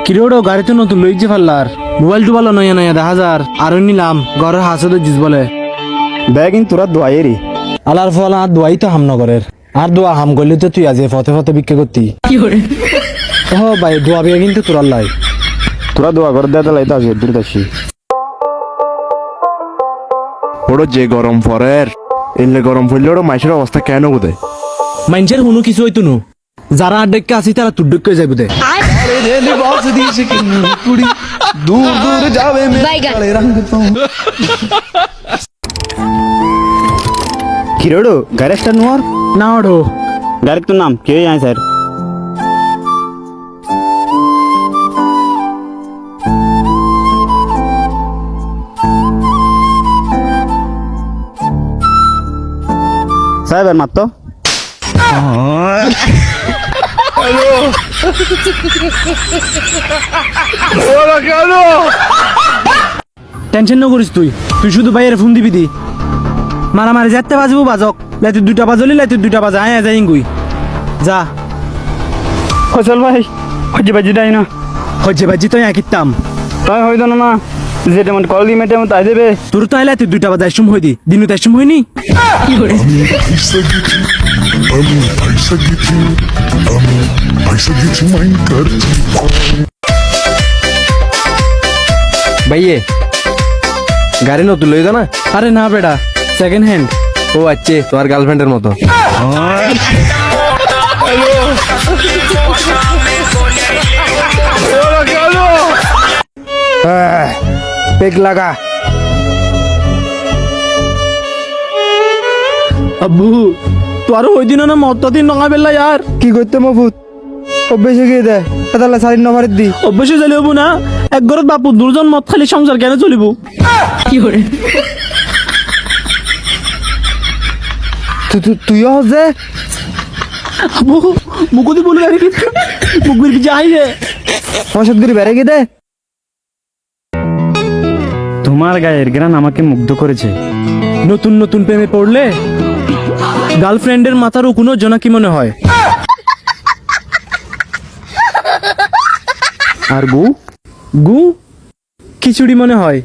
কিরোড়ো গাড়িতে নতুন লইছে ফাল্লার মোবাইল তো ভালো নয়া নয়া 10,000 আরো নিলাম ঘরের হাসে জিস বলে দেখ কিন্তু তোরা দোয়াইরি আলার ফল আর দোয়াই তো হামনগরের আর দোয়া হাম করলে তো তুই আজ ফতে ফতে বিক্রি করতি ও ভাই দোয়া বিয়ে কিন্তু তোর আল্লাহ তোরা দোয়া করে দেয় লাইতে আসে দূর আসি ওড়ো যে গরম পরের এলে গরম পড়লে ওড়ো মাইসের অবস্থা কেন বোধে মানুষের কোনো কিছু হইতো নু যারা আড্ডেককে আসি তারা তুড্ডকে যাইব দে দূর দূর যাবে কিরোড়ো গাড়িটা নোয়ার না ওড়ো গাড়ির তো নাম কে আয় স্যার সাহেব মাত্র টেনশন না করিস তুই তুই শুধু ভাইয়ের ফোন দিবি দি মারামারি যেতে বাজবো বাজক লাইতে 2টা বাজলি লাইতে 2টা বাজা আয় যাই গুই যা ফসল ভাই হজ্জে বাজি দেয় না হজ্জে বাজি তো কিতাম তাই হইতো না যে তেমন কল দি মেটে তাই দেবে তোর তো আইলাতে 2টা বাজা সময় হই দি দিনু তাই সময় হইনি पैसा घेची माइन करती ভাইয়ে গাড়ি নতুন লই না আরে না বেটা সেকেন্ড হ্যান্ড ও আচ্ছা তোমার গার্লফ্রেন্ডের মতো পেক লাগা আব্বু তোর ওই দিন না মত দিন নঙা বেলা यार কি করতে মফুত অভ্যেসে গিয়ে দেয় তাহলে 4 নম্বরের দি অবশ্যই চলিব না এক ঘরত বাপু দুজন মত খালি সংসার কেন চলিব কি করে তুইও হচ্ছে আব্বু মুকুদি বলে গাড়ি কি মুকুর কি যাই রে পয়সা করে বেড়ে গিয়ে দে তোমার গায়ের গ্রান আমাকে মুগ্ধ করেছে নতুন নতুন প্রেমে পড়লে গার্লফ্রেন্ডের মাথার কোনো জনা কি মনে হয় আর গু গু খিচুড়ি মনে হয়